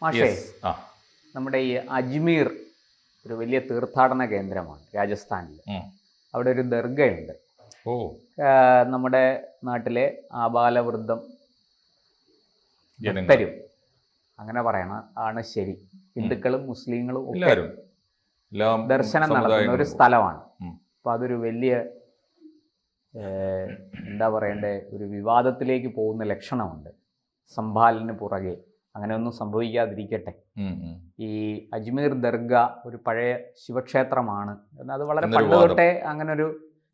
മാഷേ, നമ്മുടെ ഈ അജ്മീർ ഒരു വലിയ തീർത്ഥാടന കേന്ദ്രമാണ് രാജസ്ഥാനിൽ. അവിടെ ഒരു ദർഗയുണ്ട്. നമ്മുടെ നാട്ടിലെ ആബാലവൃദ്ധം ഭക്തരും അങ്ങനെ പറയണം ആണ് ശരി, ഹിന്ദുക്കളും മുസ്ലിങ്ങളും ഒക്കെ ദർശനം നടത്തുന്ന ഒരു സ്ഥലമാണ്. അപ്പം അതൊരു വലിയ എന്താ പറയണ്ടേ, ഒരു വിവാദത്തിലേക്ക് പോകുന്ന ലക്ഷണമുണ്ട്. സംഭാലിന് പുറകെ അങ്ങനെയൊന്നും സംഭവിക്കാതിരിക്കട്ടെ. ഈ അജ്മീർ ദർഗ ഒരു പഴയ ശിവക്ഷേത്രമാണ്. അത് വളരെ പണ്ട് തൊട്ടേ അങ്ങനെ ഒരു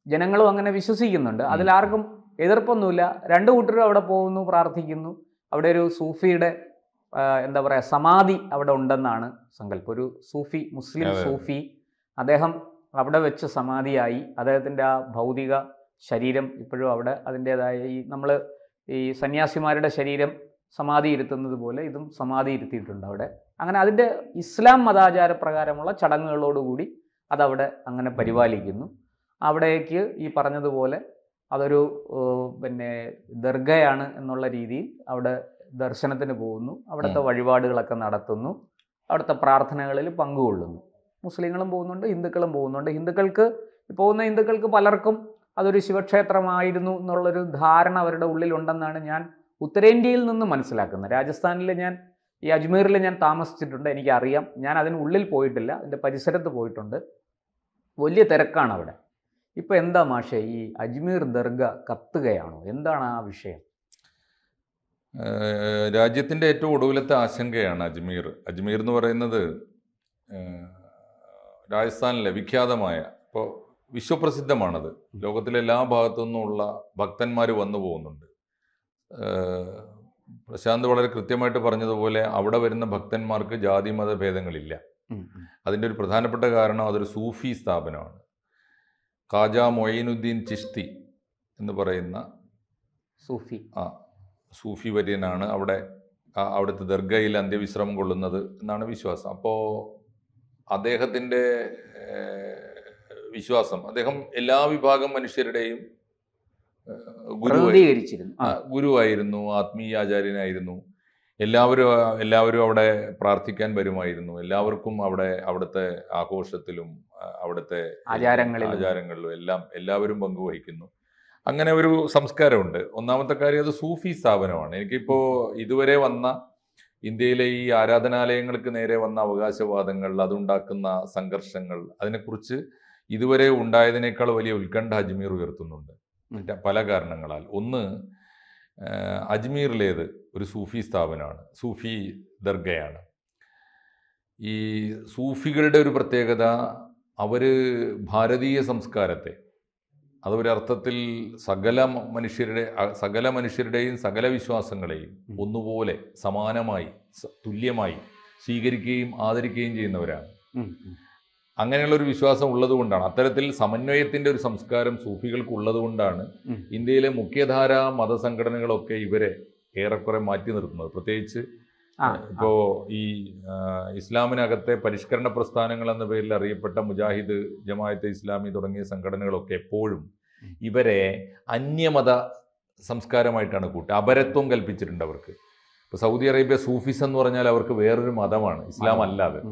ജനങ്ങളും അങ്ങനെ വിശ്വസിക്കുന്നുണ്ട്. അതിലാർക്കും എതിർപ്പൊന്നുമില്ല. രണ്ടു കൂട്ടരും അവിടെ പോകുന്നു, പ്രാർത്ഥിക്കുന്നു. അവിടെ ഒരു സൂഫിയുടെ എന്താ പറയുക സമാധി അവിടെ ഉണ്ടെന്നാണ് സങ്കല്പം. ഒരു സൂഫി, മുസ്ലിം സൂഫി, അദ്ദേഹം അവിടെ വെച്ച് സമാധിയായി. അദ്ദേഹത്തിൻ്റെ ആ ഭൗതിക ശരീരം ഇപ്പോഴും അവിടെ അതിൻ്റേതായ നമ്മൾ ഈ സന്യാസിമാരുടെ ശരീരം സമാധി ഇരുത്തുന്നത് പോലെ ഇതും സമാധി ഇരുത്തിയിട്ടുണ്ട് അവിടെ. അങ്ങനെ അതിൻ്റെ ഇസ്ലാം മതാചാരപ്രകാരമുള്ള ചടങ്ങുകളോടുകൂടി അതവിടെ അങ്ങനെ പരിപാലിക്കുന്നു. അവിടേക്ക് ഈ പറഞ്ഞതുപോലെ അതൊരു ദർഗയാണ് എന്നുള്ള രീതിയിൽ അവിടെ ദർശനത്തിന് പോകുന്നു. അവിടുത്തെ വഴിപാടുകളൊക്കെ നടത്തുന്നു. അവിടുത്തെ പ്രാർത്ഥനകളിൽ പങ്കുകൊള്ളുന്നു. മുസ്ലിങ്ങളും പോകുന്നുണ്ട്, ഹിന്ദുക്കളും പോകുന്നുണ്ട്. പോകുന്ന ഹിന്ദുക്കൾക്ക് പലർക്കും അതൊരു ശിവക്ഷേത്രമായിരുന്നു എന്നുള്ളൊരു ധാരണ അവരുടെ ഉള്ളിലുണ്ടെന്നാണ് ഞാൻ ഉത്തരേന്ത്യയിൽ നിന്ന് മനസ്സിലാക്കുന്നത്. രാജസ്ഥാനിൽ ഈ അജ്മീറിൽ ഞാൻ താമസിച്ചിട്ടുണ്ട്, എനിക്കറിയാം. ഞാൻ അതിനുള്ളിൽ പോയിട്ടില്ല, അതിൻ്റെ പരിസരത്ത് പോയിട്ടുണ്ട്. വലിയ തിരക്കാണ് അവിടെ. ഇപ്പം എന്താ മാഷേ, ഈ അജ്മീർ ദർഗ കത്തുകയാണോ? എന്താണ് ആ വിഷയം? രാജ്യത്തിൻ്റെ ഏറ്റവും ഒടുവിലത്തെ ആശങ്കയാണ് അജ്മീർ. അജ്മീർ എന്ന് പറയുന്നത് രാജസ്ഥാനിലെ വിഖ്യാതമായ, ഇപ്പോൾ വിശ്വപ്രസിദ്ധമാണത്. ലോകത്തിലെ എല്ലാ ഭാഗത്തു നിന്നുമുള്ള ഭക്തന്മാർ വന്നു പോകുന്നുണ്ട്. പ്രശാന്ത് വളരെ കൃത്യമായിട്ട് പറഞ്ഞതുപോലെ അവിടെ വരുന്ന ഭക്തന്മാർക്ക് ജാതി മത ഭേദങ്ങളില്ല. അതിൻ്റെ ഒരു പ്രധാനപ്പെട്ട കാരണം അതൊരു സൂഫി സ്ഥാപനമാണ്. ഖാജ മൊയ്നുദ്ദീൻ ചിശ്തി എന്ന് പറയുന്ന സൂഫി വര്യനാണ് അവിടുത്തെ ദർഗയിൽ അന്ത്യവിശ്രമം കൊള്ളുന്നത് എന്നാണ് വിശ്വാസം. അപ്പോൾ അദ്ദേഹത്തിൻ്റെ വിശ്വാസം, അദ്ദേഹം എല്ലാ വിഭാഗം മനുഷ്യരുടെയും ഗുരുവായിരുന്നു, ആത്മീയാചാര്യനായിരുന്നു. എല്ലാവരും അവിടെ പ്രാർത്ഥിക്കാൻ വരുമായിരുന്നു. എല്ലാവർക്കും അവിടുത്തെ ആഘോഷത്തിലും അവിടുത്തെ ആചാരങ്ങളിലും എല്ലാവരും പങ്കുവഹിക്കുന്നു. അങ്ങനെ ഒരു സംസ്കാരമുണ്ട്. ഒന്നാമത്തെ കാര്യം അത് സൂഫി സ്ഥാപനമാണ്. എനിക്കിപ്പോൾ ഇതുവരെ വന്ന ഇന്ത്യയിലെ ഈ ആരാധനാലയങ്ങൾക്ക് നേരെ വന്ന അവകാശവാദങ്ങൾ, അതുണ്ടാക്കുന്ന സംഘർഷങ്ങൾ, അതിനെക്കുറിച്ച് ഇതുവരെ ഉണ്ടായതിനേക്കാൾ വലിയ ഉത്കണ്ഠ അജ്മീർ ഉയർത്തുന്നുണ്ട് പല കാരണങ്ങളാൽ. ഒന്ന്, അജ്മീറിലേത് ഒരു സൂഫി സ്ഥാപനമാണ്, സൂഫി ദർഗയാണ്. ഈ സൂഫികളുടെ ഒരു പ്രത്യേകത, അവർ ഭാരതീയ സംസ്കാരത്തെ, അതൊരർത്ഥത്തിൽ സകല മനുഷ്യരുടെയും സകല വിശ്വാസങ്ങളെയും ഒന്നുപോലെ സമാനമായി തുല്യമായി സ്വീകരിക്കുകയും ആദരിക്കുകയും ചെയ്യുന്നവരാണ്. അങ്ങനെയുള്ളൊരു വിശ്വാസം ഉള്ളതുകൊണ്ടാണ്, അത്തരത്തിൽ സമന്വയത്തിൻ്റെ ഒരു സംസ്കാരം സൂഫികൾക്ക് ഉള്ളതുകൊണ്ടാണ് ഇന്ത്യയിലെ മുഖ്യധാരാ മതസംഘടനകളൊക്കെ ഇവരെ ഏറെക്കുറെ മാറ്റി നിർത്തുന്നത്. പ്രത്യേകിച്ച് ഇപ്പോൾ ഈ ഇസ്ലാമിനകത്തെ പരിഷ്കരണ പ്രസ്ഥാനങ്ങൾ എന്ന പേരിൽ അറിയപ്പെട്ട മുജാഹിദ്, ജമാഅത്തെ ഇസ്ലാമി തുടങ്ങിയ സംഘടനകളൊക്കെ എപ്പോഴും ഇവരെ അന്യമത സംസ്കാരമായിട്ടാണ് കൂട്ടുക. അപരത്വം കൽപ്പിച്ചിട്ടുണ്ട് അവർക്ക്. ഇപ്പോൾ സൗദി അറേബ്യ സൂഫിസം എന്ന് പറഞ്ഞാൽ അവർക്ക് വേറൊരു മതമാണ്, ഇസ്ലാം അല്ലാതെ.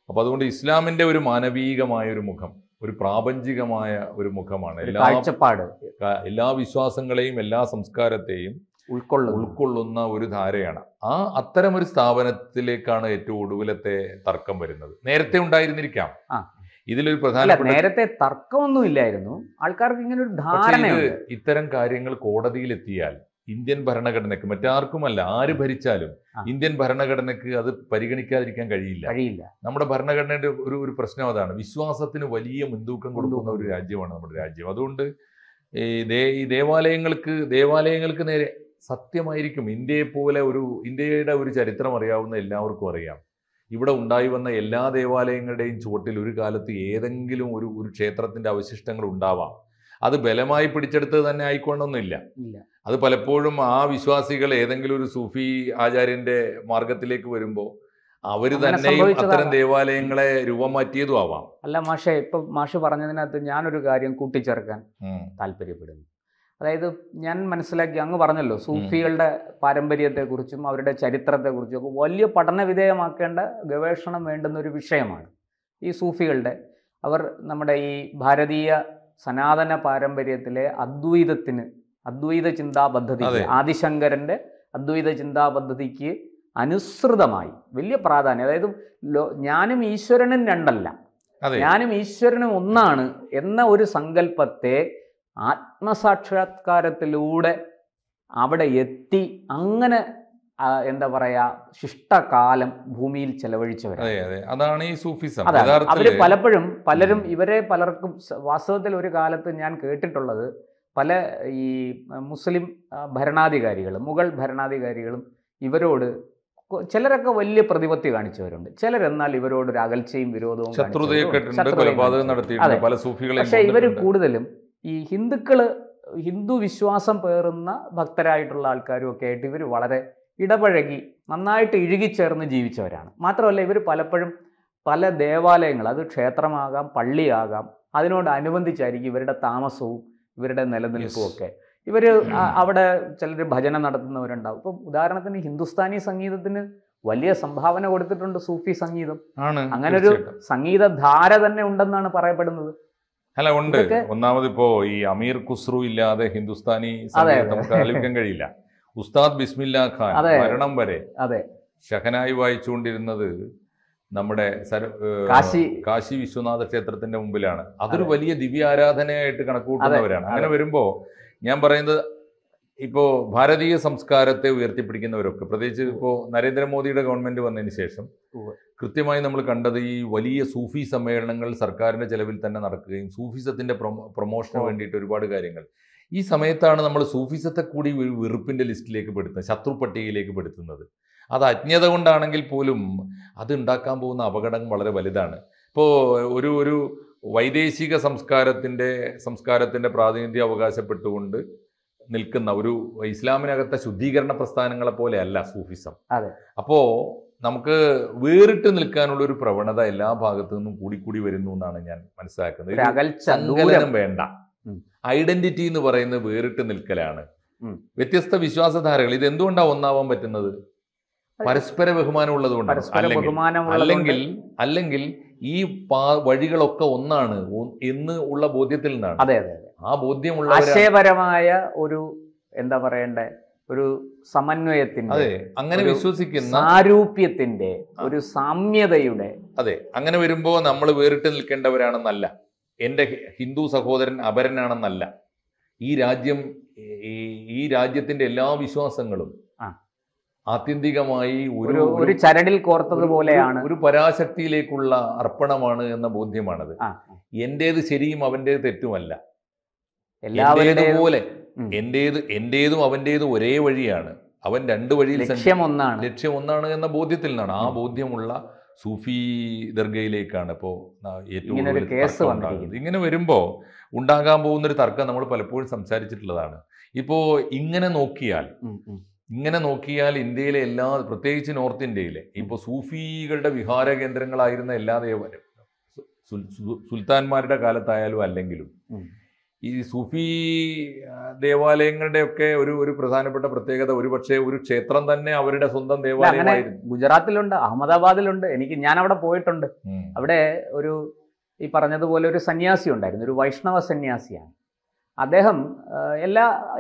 അപ്പോൾ അതുകൊണ്ട് ഇസ്ലാമിൻ്റെ ഒരു മാനവീകമായ ഒരു മുഖം, ഒരു പ്രാപഞ്ചികമായ ഒരു മുഖമാണ്. എല്ലാ വിശ്വാസങ്ങളെയും എല്ലാ സംസ്കാരത്തെയും ഉൾക്കൊള്ളുന്ന ഒരു ധാരയാണ്. അത്തരമൊരു സ്ഥാപനത്തിലേക്കാണ് ഏറ്റവും ഒടുവിലത്തെ തർക്കം വരുന്നത്. നേരത്തെ ഉണ്ടായിരുന്നിരിക്കാം. ഇതിലൊരു പ്രധാനപ്പെട്ട നേരത്തെ തർക്കമൊന്നും ഇല്ലായിരുന്നു, ആൾക്കാർക്ക് ഇങ്ങനെ ഒരു ധാരണ. ഇത്തരം കാര്യങ്ങൾ കോടതിയിലെത്തിയാൽ ഇന്ത്യൻ ഭരണഘടനയ്ക്ക്, മറ്റാർക്കുമല്ല, ആര് ഭരിച്ചാലും ഇന്ത്യൻ ഭരണഘടനയ്ക്ക് അത് പരിഗണിക്കാതിരിക്കാൻ കഴിയില്ല. നമ്മുടെ ഭരണഘടനയുടെ ഒരു പ്രശ്നം അതാണ്. വിശ്വാസത്തിന് വലിയ മുൻതൂക്കം കൊടുക്കുന്ന ഒരു രാജ്യമാണ് നമ്മുടെ രാജ്യം. അതുകൊണ്ട് ഈ ദേവാലയങ്ങൾക്ക് നേരെ സത്യമായിരിക്കും. ഇന്ത്യയുടെ ഒരു ചരിത്രം അറിയാവുന്ന എല്ലാവർക്കും അറിയാം, ഇവിടെ ഉണ്ടായി വന്ന എല്ലാ ദേവാലയങ്ങളുടെയും ചുവട്ടിൽ ഒരു കാലത്ത് ഏതെങ്കിലും ഒരു ക്ഷേത്രത്തിന്റെ അവശിഷ്ടങ്ങൾ ഉണ്ടാവാം. അത് ബലമായി പിടിച്ചെടുത്തത് തന്നെ ആയിക്കൊള്ളണമെന്നില്ല. അത് പലപ്പോഴും ആ വിശ്വാസികൾ ഏതെങ്കിലും ഒരു സൂഫി ആചാര്യന്റെ മാർഗത്തിലേക്ക് വരുമ്പോൾ അവർ തന്നെയും അത്തരം ദേവാലയങ്ങളെ രൂപം മാറ്റിയതും ആവാം. അല്ല മാഷെ, ഇപ്പൊ മാഷ് പറഞ്ഞതിനകത്ത് ഞാനൊരു കാര്യം കൂട്ടിച്ചേർക്കാൻ താല്പര്യപ്പെടുന്നു. അതായത് ഞാൻ മനസ്സിലാക്കി, അങ്ങ് പറഞ്ഞല്ലോ സൂഫികളുടെ പാരമ്പര്യത്തെക്കുറിച്ചും അവരുടെ ചരിത്രത്തെക്കുറിച്ചും ഒക്കെ വലിയ പഠന വിധേയമാക്കേണ്ട ഗവേഷണം വേണ്ടുന്ന ഒരു വിഷയമാണ് ഈ സൂഫികളുടെ. അവർ നമ്മുടെ ഈ ഭാരതീയ സനാതന പാരമ്പര്യത്തിലെ അദ്വൈത ചിന്താ പദ്ധതി, ആദിശങ്കരൻ്റെ അദ്വൈത ചിന്താ പദ്ധതിക്ക് അനുസൃതമായി വലിയ പ്രാധാന്യം, അതായത് ഞാനും ഈശ്വരനും രണ്ടല്ല, ഞാനും ഈശ്വരനും ഒന്നാണ് എന്ന ഒരു സങ്കല്പത്തെ ആത്മസാക്ഷാത്കാരത്തിലൂടെ അവിടെ എത്തി അങ്ങനെ എന്താ പറയാ ശിഷ്ടകാലം ഭൂമിയിൽ ചെലവഴിച്ചവരാണ്. അതാണ് ഈ സൂഫിസം. അവര് പലരും പലർക്കും വാസ്തവത്തിൽ ഒരു കാലത്ത് ഞാൻ കേട്ടിട്ടുള്ളത്, പല ഈ മുസ്ലിം ഭരണാധികാരികളും മുഗൾ ഭരണാധികാരികളും ഇവരോട് ചിലരൊക്കെ വലിയ പ്രതിപത്തി കാണിച്ചവരുണ്ട്, ചിലരെന്നാൽ ഇവരോട് ഒരു അകൽച്ചയും വിരോധവും പക്ഷേ ഇവർ കൂടുതലും ഈ ഹിന്ദു വിശ്വാസം പേറുന്ന ഭക്തരായിട്ടുള്ള ആൾക്കാരും ഒക്കെ ആയിട്ട് ഇവർ വളരെ ഇടപഴകി നന്നായിട്ട് ഇഴുകിച്ചേർന്ന് ജീവിച്ചവരാണ്. മാത്രമല്ല ഇവർ പലപ്പോഴും പല ദേവാലയങ്ങൾ, അത് ക്ഷേത്രമാകാം പള്ളിയാകാം, അതിനോടനുബന്ധിച്ചായിരിക്കും ഇവരുടെ താമസവും ഇവരുടെ നിലനിൽപ്പും ഒക്കെ. ഇവർ അവിടെ ചിലർ ഭജന നടത്തുന്നവരുണ്ടാവും. ഇപ്പം ഉദാഹരണത്തിന് ഹിന്ദുസ്ഥാനി സംഗീതത്തിന് വലിയ സംഭാവന കൊടുത്തിട്ടുണ്ട് സൂഫി സംഗീതം. അങ്ങനെ ഒരു സംഗീതധാര തന്നെ ഉണ്ടെന്നാണ് പറയപ്പെടുന്നത്. അല്ല, ഉണ്ട്. ഒന്നാമത് ഇപ്പോ ഈ അമീർ ഖുസ്രു ഇല്ലാതെ ഹിന്ദുസ്ഥാനി സംഗീതം നമുക്ക് ആലപിക്കാൻ കഴിയില്ല. ഉസ്താദ് ബിസ്മില്ലാ ഖാൻ മരണം വരെ ഷഹനായി വായിച്ചുകൊണ്ടിരുന്നത് നമ്മുടെ കാശി വിശ്വനാഥ ക്ഷേത്രത്തിന്റെ മുമ്പിലാണ്. അതൊരു വലിയ ദിവ്യാരാധനയായിട്ട് കണക്കുകൂട്ടുന്നവരാണ്. അങ്ങനെ വരുമ്പോ ഞാൻ പറയുന്നത്, ഇപ്പോൾ ഭാരതീയ സംസ്കാരത്തെ ഉയർത്തിപ്പിടിക്കുന്നവരൊക്കെ, പ്രത്യേകിച്ച് ഇപ്പോൾ നരേന്ദ്രമോദിയുടെ ഗവൺമെന്റ് വന്നതിന് ശേഷം കൃത്യമായി നമ്മൾ കണ്ടത് ഈ വലിയ സൂഫി സമ്മേളനങ്ങൾ സർക്കാരിന്റെ ചെലവിൽ തന്നെ നടക്കുകയും സൂഫിസത്തിന്റെ പ്രൊമോഷന് വേണ്ടിയിട്ട് ഒരുപാട് കാര്യങ്ങൾ. ഈ സമയത്താണ് നമ്മൾ സൂഫിസത്തെ കൂടി ഒരു വെറുപ്പിന്റെ ലിസ്റ്റിലേക്ക് പെടുത്തുന്നത്, ശത്രു പട്ടികയിലേക്ക് പെടുത്തുന്നത്. അത് അജ്ഞത കൊണ്ടാണെങ്കിൽ പോലും അത് ഉണ്ടാക്കാൻ പോകുന്ന അപകടം വളരെ വലുതാണ്. ഇപ്പോൾ ഒരു വൈദേശിക സംസ്കാരത്തിന്റെ പ്രാതിനിധ്യം അവകാശപ്പെട്ടുകൊണ്ട് നിൽക്കുന്ന ഒരു ഇസ്ലാമിനകത്തെ ശുദ്ധീകരണ പ്രസ്ഥാനങ്ങളെ പോലെ അല്ല സൂഫിസം. അപ്പോ നമുക്ക് വേറിട്ട് നിൽക്കാനുള്ള ഒരു പ്രവണത എല്ലാ ഭാഗത്തു നിന്നും കൂടിക്കൂടി വരുന്നു എന്നാണ് ഞാൻ മനസ്സിലാക്കുന്നത്. സങ്കലനം വേണ്ട. ഐഡന്റിറ്റി എന്ന് പറയുന്നത് വേറിട്ട് നിൽക്കലാണ്. വ്യത്യസ്ത വിശ്വാസധാരകൾ, ഇത് എന്തുകൊണ്ടാണ് ഒന്നാവാൻ പറ്റുന്നത്? പരസ്പര ബഹുമാനം ഉള്ളത് കൊണ്ടാണ്. അല്ലെങ്കിൽ ഈ വഴികളൊക്കെ ഒന്നാണ് എന്ന് ഉള്ള ബോധ്യത്തിൽ നിന്നാണ്. ആ ബോധ്യമുള്ള ആശയപരമായ ഒരു എന്താ പറയണ്ടേ ഒരു സമന്വയത്തിന്റെ, അങ്ങനെ വിശ്വസിക്കുന്ന സാരൂപ്യത്തിന്റെ, ഒരു സാമ്യതയുടെ. അങ്ങനെ വരുമ്പോ നമ്മൾ വേറിട്ട് നിൽക്കേണ്ടവരാണെന്നല്ല, എൻ്റെ ഹിന്ദു സഹോദരൻ അപരനാണെന്നല്ല. ഈ രാജ്യത്തിന്റെ എല്ലാ വിശ്വാസങ്ങളും ആത്യന്തികമായി ഒരു ചരടിൽ കോർത്തതുപോലെയാണ്, ഒരു പരാശക്തിയിലേക്കുള്ള അർപ്പണമാണ് എന്ന ബോധ്യമാണത്. എന്റേത് ശരിയും അവൻ്റേത് തെറ്റുമല്ല, പോലെ എന്റേതും അവൻ്റേതും ഒരേ വഴിയാണ്, അവൻ രണ്ട് വഴിയിൽ ലക്ഷ്യം ഒന്നാണ് എന്ന ബോധ്യത്തിൽ നിന്നാണ്. ആ ബോധ്യമുള്ള സൂഫി ദർഗയിലേക്കാണ് ഇപ്പോൾ ഏറ്റവും കൂടുതൽ. ഇങ്ങനെ വരുമ്പോൾ ഉണ്ടാകാൻ പോകുന്നൊരു തർക്കം നമ്മൾ പലപ്പോഴും സംസാരിച്ചിട്ടുള്ളതാണ്. ഇപ്പോൾ ഇങ്ങനെ നോക്കിയാൽ ഇന്ത്യയിലെ എല്ലാ, പ്രത്യേകിച്ച് നോർത്ത് ഇന്ത്യയിലെ ഇപ്പോൾ സൂഫികളുടെ വിഹാര കേന്ദ്രങ്ങളായിരുന്ന എല്ലാ സുൽത്താൻമാരുടെ കാലത്തായാലും അല്ലെങ്കിലും ഈ സൂഫി ദേവാലയങ്ങളുടെ ഒക്കെ ഒരു പ്രധാനപ്പെട്ട പ്രത്യേകത ഒരുപക്ഷെ ഒരു ക്ഷേത്രം തന്നെ അവരുടെ സ്വന്തം ദേവാലയമായിരുന്നു. ഗുജറാത്തിലുണ്ട്, അഹമ്മദാബാദിലുണ്ട്. ഞാൻ അവിടെ പോയിട്ടുണ്ട്. അവിടെ ഈ പറഞ്ഞതുപോലെ ഒരു സന്യാസി ഉണ്ടായിരുന്നു, ഒരു വൈഷ്ണവ സന്യാസിയാണ് അദ്ദേഹം.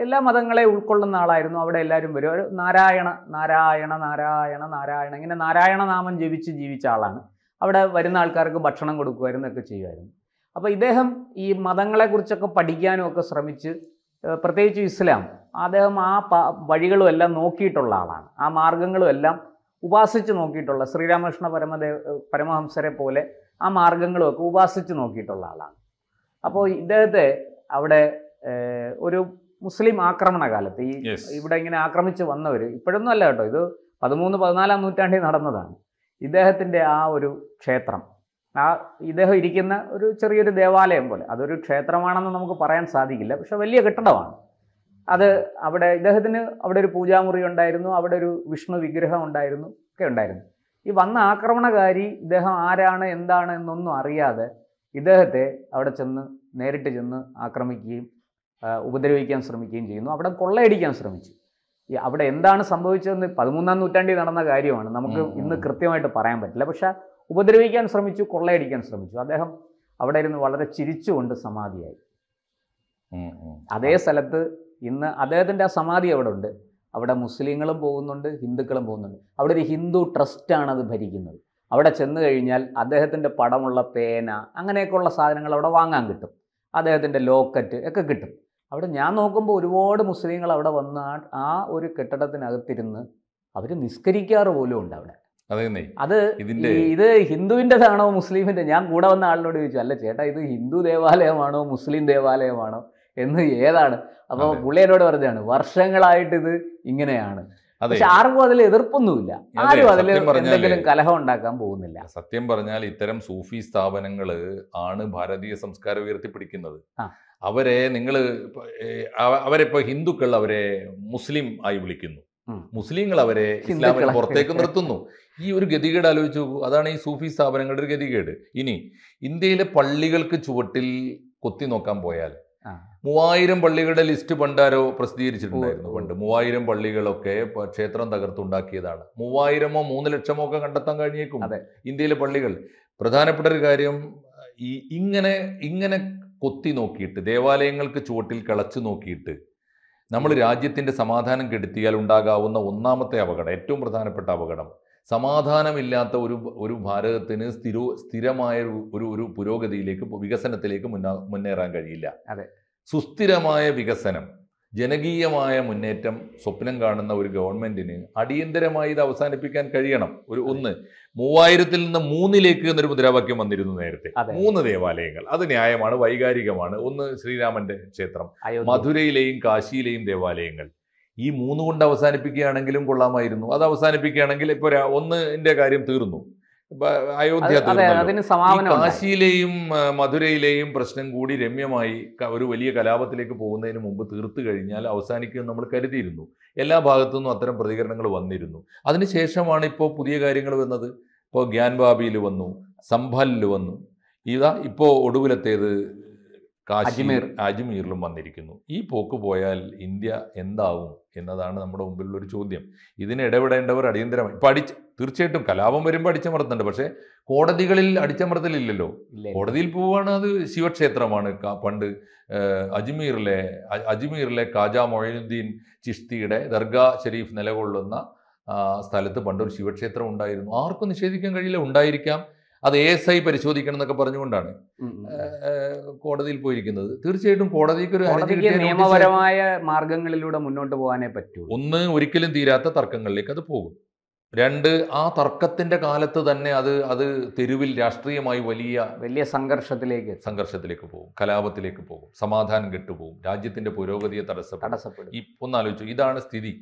എല്ലാ മതങ്ങളെ ഉൾക്കൊള്ളുന്ന ആളായിരുന്നു. അവിടെ എല്ലാവരും വരും, ഒരു നാരായണ ഇങ്ങനെ നാരായണ നാമം ജീവിച്ച ആളാണ്. അവിടെ വരുന്ന ആൾക്കാർക്ക് ഭക്ഷണം കൊടുക്കുമായിരുന്നൊക്കെ ചെയ്യുമായിരുന്നു. അപ്പോൾ ഇദ്ദേഹം ഈ മതങ്ങളെക്കുറിച്ചൊക്കെ പഠിക്കാനും ഒക്കെ ശ്രമിച്ച്, പ്രത്യേകിച്ച് ഇസ്ലാം, അദ്ദേഹം ആ വഴികളും എല്ലാം നോക്കിയിട്ടുള്ള ആളാണ്. ആ മാർഗങ്ങളും എല്ലാം ഉപാസിച്ച് നോക്കിയിട്ടുള്ള, ശ്രീരാമകൃഷ്ണ പരമഹംസരെ പോലെ ആ മാർഗങ്ങളും ഒക്കെ ഉപാസിച്ച് നോക്കിയിട്ടുള്ള ആളാണ്. അപ്പോൾ ഇദ്ദേഹത്തെ അവിടെ ഒരു മുസ്ലിം ആക്രമണ കാലത്ത് ഇവിടെ ഇങ്ങനെ ആക്രമിച്ച് വന്നവർ, ഇപ്പോഴൊന്നും അല്ല കേട്ടോ, ഇത് 13-14 നൂറ്റാണ്ടിൽ നടന്നതാണ്. ഇദ്ദേഹത്തിൻ്റെ ആ ഒരു ക്ഷേത്രം, ഇദ്ദേഹം ഇരിക്കുന്ന ഒരു ചെറിയൊരു ദേവാലയം പോലെ, അതൊരു ക്ഷേത്രമാണെന്ന് നമുക്ക് പറയാൻ സാധിക്കില്ല, പക്ഷെ വലിയ കെട്ടിടമാണ് അത്. ഇദ്ദേഹത്തിന് അവിടെ ഒരു പൂജാമുറി ഉണ്ടായിരുന്നു, അവിടെ ഒരു വിഷ്ണു വിഗ്രഹം ഉണ്ടായിരുന്നു, ഒക്കെ ഉണ്ടായിരുന്നു. ഈ വന്ന ആക്രമണകാരി ഇദ്ദേഹം ആരാണ് എന്താണ് എന്നൊന്നും അറിയാതെ ഇദ്ദേഹത്തെ അവിടെ നേരിട്ട് ചെന്ന് ആക്രമിക്കുകയും ഉപദ്രവിക്കാൻ ശ്രമിക്കുകയും ചെയ്യുന്നു. അവിടെ കൊള്ളയടിക്കാൻ ശ്രമിച്ചു. അവിടെ എന്താണ് സംഭവിച്ചതെന്ന് 13-ാം നൂറ്റാണ്ടിൽ നടന്ന കാര്യമാണ്, നമുക്ക് ഇന്ന് കൃത്യമായിട്ട് പറയാൻ പറ്റില്ല. പക്ഷെ ഉപദ്രവിക്കാൻ ശ്രമിച്ചു, കൊള്ളയടിക്കാൻ ശ്രമിച്ചു. അദ്ദേഹം അവിടെ ഇരുന്ന് വളരെ ചിരിച്ചുകൊണ്ട് സമാധിയായി. അതേ സ്ഥലത്ത് ഇന്ന് അദ്ദേഹത്തിൻ്റെ ആ സമാധി അവിടെ ഉണ്ട്. അവിടെ മുസ്ലിങ്ങളും പോകുന്നുണ്ട്, ഹിന്ദുക്കളും പോകുന്നുണ്ട്. അവിടെ ഒരു ഹിന്ദു ട്രസ്റ്റാണ് അത് ഭരിക്കുന്നത്. അവിടെ ചെന്ന് കഴിഞ്ഞാൽ അദ്ദേഹത്തിൻ്റെ പടമുള്ള പേന അങ്ങനെയൊക്കെയുള്ള സാധനങ്ങൾ അവിടെ വാങ്ങാൻ കിട്ടും. അദ്ദേഹത്തിൻ്റെ ലോക്കറ്റ് ഒക്കെ കിട്ടും. അവിടെ ഞാൻ നോക്കുമ്പോൾ ഒരുപാട് മുസ്ലിങ്ങൾ അവിടെ വന്ന് ആ ഒരു കെട്ടിടത്തിനകത്തിരുന്ന് അവർ നിസ്കരിക്കാറ് പോലും ഉണ്ട് അവിടെ. അത് ഇത് ഹിന്ദുവിൻ്റെതാണോ മുസ്ലിമിൻ്റെ? ഞാൻ കൂടെ വന്ന ആളിനോട് ചോദിച്ചു, അല്ല ചേട്ടാ ഇത് ഹിന്ദു ദേവാലയമാണോ മുസ്ലിം ദേവാലയമാണോ എന്ന് ഏതാണ്? അപ്പോൾ പുള്ളി എന്നോട് പറഞ്ഞതാണ് വർഷങ്ങളായിട്ട് ഇത് ഇങ്ങനെയാണ്. പക്ഷെ ആർക്കും അതിൽ എതിർപ്പൊന്നുമില്ല, ആരും അതിൽ എന്തെങ്കിലും കലഹം ഉണ്ടാക്കാൻ പോകുന്നില്ല. സത്യം പറഞ്ഞാൽ ഇത്തരം സൂഫി സ്ഥാപനങ്ങൾ ആണ് ഭാരതീയ സംസ്കാരം ഉയർത്തിപ്പിടിക്കുന്നത്. അവരെ അവരിപ്പോ ഹിന്ദുക്കൾ അവരെ മുസ്ലിം ആയി വിളിക്കുന്നു, മുസ്ലിങ്ങൾ അവരെ ഇസ്ലാമിന് പുറത്തേക്ക് നിർത്തുന്നു. ഈ ഒരു ഗതികേട് ആലോചിച്ച് നോക്കൂ. അതാണ് ഈ സൂഫി സ്ഥാപനങ്ങളുടെ ഒരു ഗതികേട്. ഇനി ഇന്ത്യയിലെ പള്ളികൾക്ക് ചുവട്ടിൽ കൊത്തി നോക്കാൻ പോയാൽ 3000 പള്ളികളുടെ ലിസ്റ്റ് പണ്ടാരോ പ്രസിദ്ധീകരിച്ചിട്ടുണ്ടായിരുന്നു. പണ്ട് 3000 പള്ളികളൊക്കെ ക്ഷേത്രം തകർത്തുണ്ടാക്കിയതാണ്. 3000-ഓ 3 ലക്ഷമോ ഒക്കെ കണ്ടെത്താൻ കഴിഞ്ഞേക്കും ഇന്ത്യയിലെ പള്ളികൾ. പ്രധാനപ്പെട്ട ഒരു കാര്യം, ഈ ഇങ്ങനെ കൊത്തി നോക്കിയിട്ട് ദേവാലയങ്ങൾക്ക് ചുവട്ടിൽ കിളച്ചു നോക്കിയിട്ട് നമ്മൾ രാജ്യത്തിൻ്റെ സമാധാനം കെടുത്തിയാൽ ഉണ്ടാകാവുന്ന ഒന്നാമത്തെ അപകടം, ഏറ്റവും പ്രധാനപ്പെട്ട അപകടം, സമാധാനമില്ലാത്ത ഒരു ഭാരതത്തിന് സ്ഥിരമായ ഒരു പുരോഗതിയിലേക്ക്, വികസനത്തിലേക്ക് മുന്നേറാൻ കഴിയില്ല. സുസ്ഥിരമായ വികസനം, ജനകീയമായ മുന്നേറ്റം സ്വപ്നം കാണുന്ന ഒരു ഗവൺമെന്റിന് അടിയന്തരമായി ഇത് അവസാനിപ്പിക്കാൻ കഴിയണം. 3000-ൽ നിന്ന് 3-ലേക്ക് എന്നൊരു മുദ്രാവാക്യം വന്നിരുന്നു നേരത്തെ. 3 ദേവാലയങ്ങൾ, അത് ന്യായമാണ്, വൈകാരികമാണ്. ഒന്ന് ശ്രീരാമന്റെ ക്ഷേത്രം, മധുരയിലെയും കാശിയിലെയും ദേവാലയങ്ങൾ. ഈ 3 കൊണ്ട് അവസാനിപ്പിക്കുകയാണെങ്കിലും കൊള്ളാമായിരുന്നു. അത് അവസാനിപ്പിക്കുകയാണെങ്കിൽ ഇപ്പൊ 1-ന്റെ കാര്യം തീർന്നു, അയോധ്യ തീർന്നു. കാശിയിലെയും മധുരയിലെയും പ്രശ്നം കൂടി രമ്യമായി ഒരു വലിയ കലാപത്തിലേക്ക് പോകുന്നതിന് മുമ്പ് തീർത്തു കഴിഞ്ഞാൽ അവസാനിക്കുമെന്ന് നമ്മൾ കരുതിയിരുന്നു. എല്ലാ ഭാഗത്തു നിന്നും അത്തരം പ്രതികരണങ്ങൾ വന്നിരുന്നു. അതിനുശേഷമാണ് ഇപ്പോൾ പുതിയ കാര്യങ്ങൾ വന്നത്. ഇപ്പോൾ ഗ്യാൻബാബിയിൽ വന്നു, സംഭലിൽ വന്നു, ഇപ്പോൾ ഒടുവിലത്തേത് അജ്മീറിലും വന്നിരിക്കുന്നു. ഈ പോക്ക് പോയാൽ ഇന്ത്യ എന്താവും എന്നതാണ് നമ്മുടെ മുമ്പിലുള്ള ഒരു ചോദ്യം. ഇതിന് ഇടപെടേണ്ടവർ അടിയന്തരമായി തീർച്ചയായിട്ടും കലാപം വരുമ്പോൾ അടിച്ചമർത്തുന്നുണ്ട്. പക്ഷേ കോടതികളിൽ അടിച്ചമർത്തലില്ലല്ലോ. കോടതിയിൽ പോവുകയാണ്, അത് ശിവക്ഷേത്രമാണ്. പണ്ട് അജ്മീറിലെ ഖാജ മൊയ്നുദ്ദീൻ ചിഷ്തിയുടെ ദർഗാ ഷരീഫ് നിലകൊള്ളുന്ന സ്ഥലത്ത് പണ്ടൊരു ശിവക്ഷേത്രം ഉണ്ടായിരുന്നു. ആർക്കും നിഷേധിക്കാൻ കഴിയില്ല, ഉണ്ടായിരിക്കാം. അത് ASI പരിശോധിക്കണം എന്നൊക്കെ പറഞ്ഞുകൊണ്ടാണ് കോടതിയിൽ പോയിരിക്കുന്നത്. തീർച്ചയായിട്ടും കോടതിക്ക് ഒരു നിയമപരമായ മാർഗങ്ങളിലൂടെ മുന്നോട്ട് പോകാനേ പറ്റൂ. ഒന്ന്, ഒരിക്കലും തീരാത്ത തർക്കങ്ങളിലേക്ക് അത് പോകും. 2, ആ തർക്കത്തിന്റെ കാലത്ത് തന്നെ അത് തെരുവിൽ രാഷ്ട്രീയമായി വലിയ സംഘർഷത്തിലേക്ക് പോകും, കലാപത്തിലേക്ക് പോകും, സമാധാനം കെട്ടുപോകും, രാജ്യത്തിന്റെ പുരോഗതിയെ തടസ്സപ്പെടും. ഒന്നാലോചിച്ചു, ഇതാണ് സ്ഥിതി.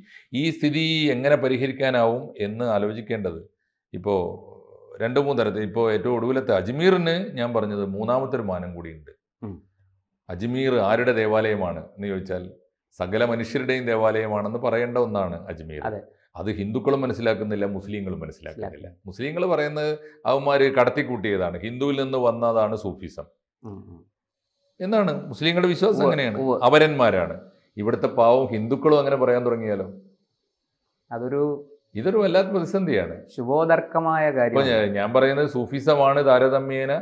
ഈ സ്ഥിതി എങ്ങനെ പരിഹരിക്കാനാവും എന്ന് ആലോചിക്കേണ്ടത് ഇപ്പോൾ 2-3 തരത്തിൽ. ഇപ്പോൾ ഏറ്റവും ഒടുവിലത്തെ അജ്മീറിന് ഞാൻ പറഞ്ഞത് 3ാമത്തെ ഒരു മാനം കൂടിയുണ്ട്. അജ്മീർ ആരുടെ ദേവാലയമാണ് എന്ന് ചോദിച്ചാൽ സകല മനുഷ്യരുടെയും ദേവാലയമാണെന്ന് പറയേണ്ട ഒന്നാണ് അജ്മീർ. അത് ഹിന്ദുക്കളും മനസ്സിലാക്കുന്നില്ല, മുസ്ലിങ്ങളും മനസ്സിലാക്കുന്നില്ല. മുസ്ലിങ്ങൾ പറയുന്നത് അവന്മാർ കടത്തിക്കൂട്ടിയതാണ്, ഹിന്ദുവിൽ നിന്ന് വന്നതാണ് സൂഫിസം എന്നാണ് മുസ്ലിങ്ങളുടെ വിശ്വാസം. അങ്ങനെയാണ്, അവരന്മാരാണ്. ഇവിടുത്തെ പാവം ഹിന്ദുക്കളും അങ്ങനെ പറയാൻ തുടങ്ങിയാലോ ഇതൊരു വല്ലാത്ത പ്രതിസന്ധിയാണ്, ശുഭോദർക്കമായ കാര്യം. ഞാൻ പറയുന്നത് സൂഫിസമാണ് താരതമ്യേന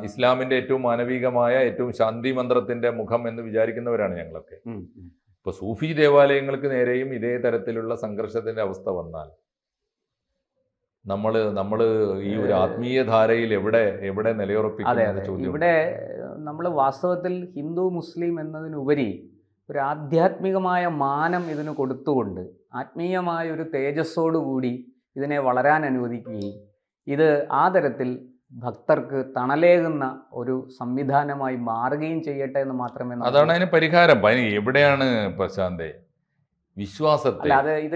ഇസ്ലാമിന്റെ ഏറ്റവും മാനവികമായ, ഏറ്റവും ശാന്തി മന്ത്രത്തിന്റെ മുഖം എന്ന് വിചാരിക്കുന്നവരാണ് ഞങ്ങളൊക്കെ. ഇപ്പൊ സൂഫി ദേവാലയങ്ങൾക്ക് നേരെയും ഇതേ തരത്തിലുള്ള സംഘർഷത്തിന്റെ അവസ്ഥ വന്നാൽ നമ്മൾ ഈ ഒരു ആത്മീയ ധാരയിൽ എവിടെ നിലയുറപ്പിക്കുന്ന ചോദ്യം. ഇവിടെ നമ്മൾ വാസ്തവത്തിൽ ഹിന്ദു മുസ്ലിം എന്നതിനുപരി ഒരു ആധ്യാത്മികമായ മാനം ഇതിന് കൊടുത്തുകൊണ്ട് ആത്മീയമായ ഒരു തേജസ്സോടുകൂടി ഇതിനെ വളരാൻ അനുവദിക്കുകയും ഇത് ആ തരത്തിൽ ഭക്തർക്ക് തണലേകുന്ന ഒരു സംവിധാനമായി മാറുകയും ചെയ്യട്ടെ എന്ന് മാത്രമേ. അതാണ് അതിന് പരിഹാരം. എവിടെയാണ് പ്രശാന്തേ വിശ്വാസത്തെ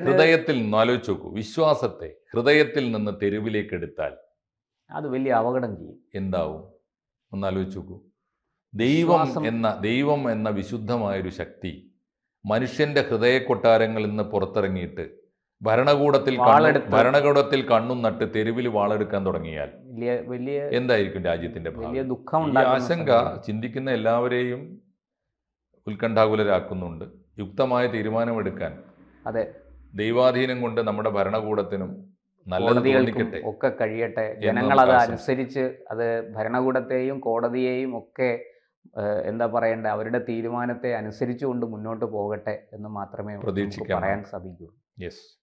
ഹൃദയത്തിൽ നിന്ന് ആലോചിച്ച് നോക്കൂ. വിശ്വാസത്തെ ഹൃദയത്തിൽ നിന്ന് തെരുവിലേക്ക് എടുത്താൽ അത് വലിയ അപകടം ചെയ്യും. എന്താവും ഒന്നാലോചിച്ച് നോക്കൂ. ദൈവം എന്ന വിശുദ്ധമായൊരു ശക്തി മനുഷ്യന്റെ ഹൃദയ കൊട്ടാരങ്ങളിൽ നിന്ന് പുറത്തിറങ്ങിയിട്ട് ഭരണകൂടത്തിൽ കണ്ണും നട്ട് തെരുവിൽ വാളെടുക്കാൻ തുടങ്ങിയാൽ എന്തായിരിക്കും രാജ്യത്തിന്റെ ഭാവി? ഈ ആശങ്ക ചിന്തിക്കുന്ന എല്ലാവരെയും ഉത്കണ്ഠാകുലരാക്കുന്നുണ്ട്. യുക്തമായ തീരുമാനമെടുക്കാൻ അതെ, ദൈവാധീനം കൊണ്ട് നമ്മുടെ ഭരണകൂടത്തിനും നല്ലത് കോടതികൾക്കും തോന്നിക്കട്ടെ ഒക്കെ കഴിയട്ടെ. എന്ന് ജനങ്ങൾ അത് നമുക്ക് ആശംസിക്കാം. അനുസരിച്ച് അത് ഭരണകൂടത്തെയും കോടതിയെയും ഒക്കെ എന്താ പറയണ്ടേ, അവരുടെ തീരുമാനത്തെ അനുസരിച്ചുകൊണ്ട് മുന്നോട്ട് പോകട്ടെ എന്ന് മാത്രമേ നമുക്ക് പ്രതീക്ഷിക്കാം. പറയാൻ സാധിക്കൂ. യെസ്.